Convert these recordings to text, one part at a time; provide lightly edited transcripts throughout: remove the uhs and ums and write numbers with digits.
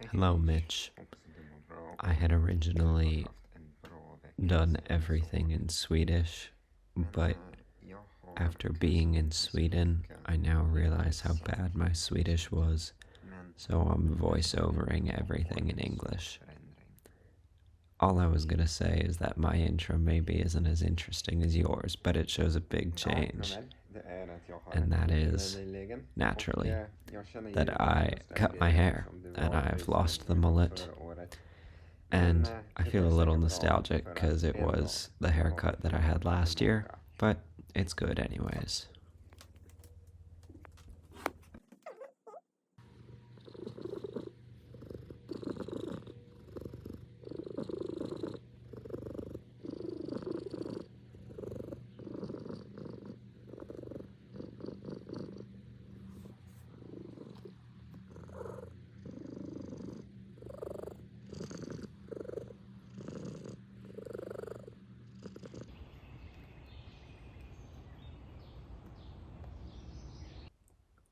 Hello, Mitch. I had originally done everything in Swedish, but after being in Sweden, I now realize how bad my Swedish was, so I'm voiceovering everything in English. All I was gonna say is that my intro maybe isn't as interesting as yours, but it shows a big change, and that is, naturally, that I cut my hair and I've lost the mullet. And I feel a little nostalgic because it was the haircut that I had last year, but it's good anyways.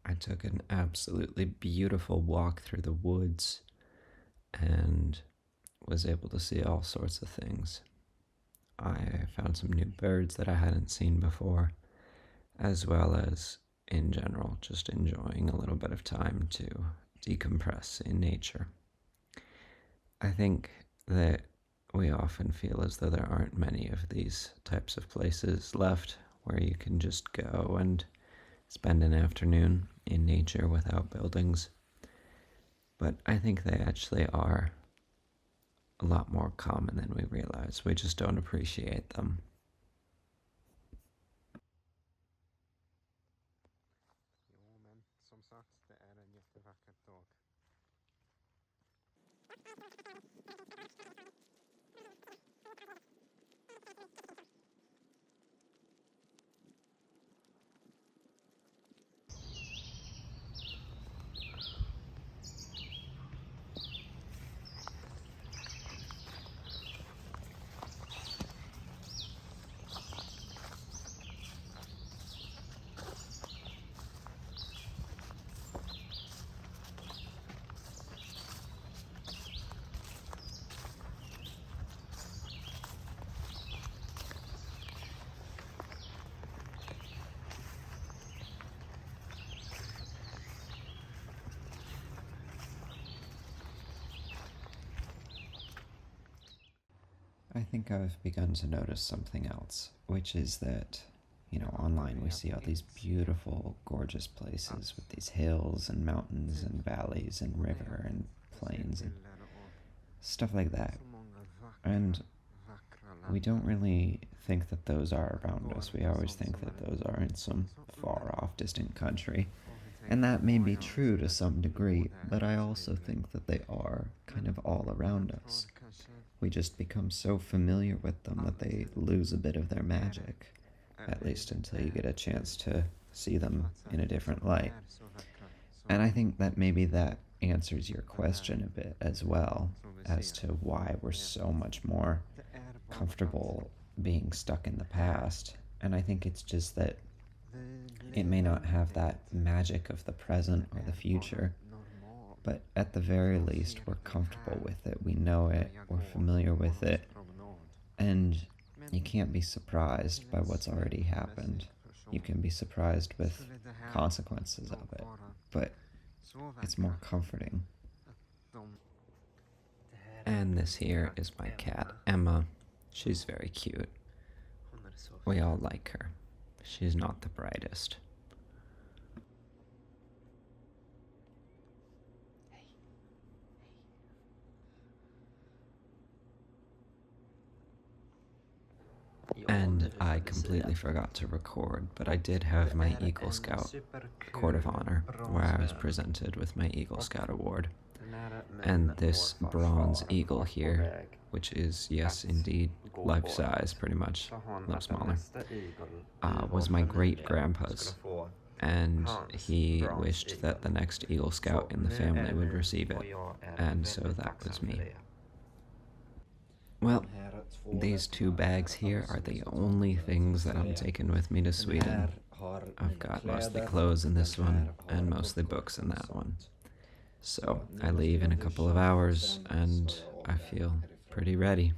I took an absolutely beautiful walk through the woods and was able to see all sorts of things. I found some new birds that I hadn't seen before, as well as, in general, just enjoying a little bit of time to decompress in nature. I think that we often feel as though there aren't many of these types of places left where you can just go and spend an afternoon in nature without buildings. But I think they actually are a lot more common than we realize. We just don't appreciate them. I think I've begun to notice something else, which is that, online we see all these beautiful, gorgeous places with these hills and mountains and valleys and river and plains and stuff like that. And we don't really think that those are around us. We always think that those are in some far off, distant country. And that may be true to some degree, but I also think that they are kind of all around us. We just become so familiar with them that they lose a bit of their magic, at least until you get a chance to see them in a different light. And I think that maybe that answers your question a bit as well, as to why we're so much more comfortable being stuck in the past. And I think it's just that it may not have that magic of the present or the future, but at the very least, we're comfortable with it. We know it, we're familiar with it, and you can't be surprised by what's already happened. You can be surprised with consequences of it, but it's more comforting. And this here is my cat, Emma. She's very cute. We all like her. She's not the brightest. And I completely forgot to record, but I did have my Eagle Scout Court of Honor, where I was presented with my Eagle Scout Award. And this bronze eagle here, which is, yes, indeed, life size, pretty much, a little smaller, was my great grandpa's. And he wished that the next Eagle Scout in the family would receive it, and so that was me. Well, these two bags here are the only things that I'm taking with me to Sweden. I've got mostly clothes in this one, and mostly books in that one. So I leave in a couple of hours and I feel pretty ready.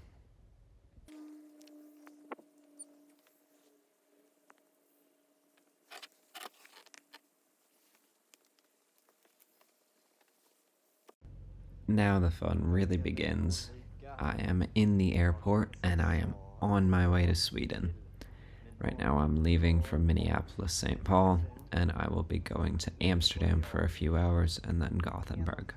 Now the fun really begins. I am in the airport and I am on my way to Sweden. Right now I'm leaving from Minneapolis, St. Paul, and I will be going to Amsterdam for a few hours and then Gothenburg.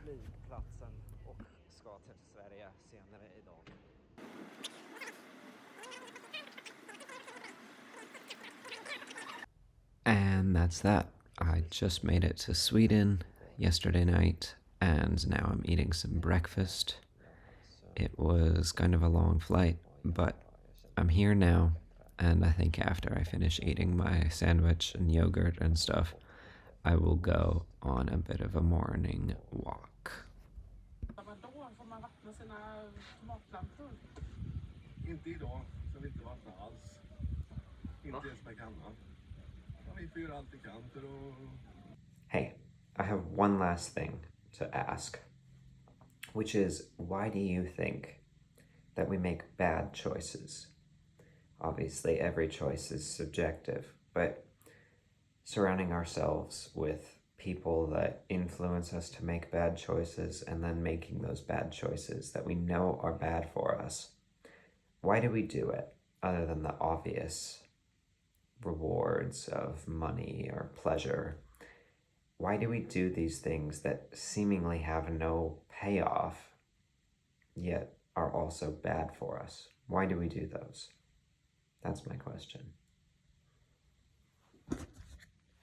And that's that. I just made it to Sweden yesterday night, and now I'm eating some breakfast. It was kind of a long flight, but I'm here now, and I think after I finish eating my sandwich and yogurt and stuff, I will go on a bit of a morning walk. Hey, I have one last thing to ask, which is why do you think that we make bad choices? Obviously, every choice is subjective, but surrounding ourselves with people that influence us to make bad choices and then making those bad choices that we know are bad for us, why do we do it other than the obvious rewards of money or pleasure? Why do we do these things that seemingly have no payoff, yet are also bad for us? Why do we do those? That's my question.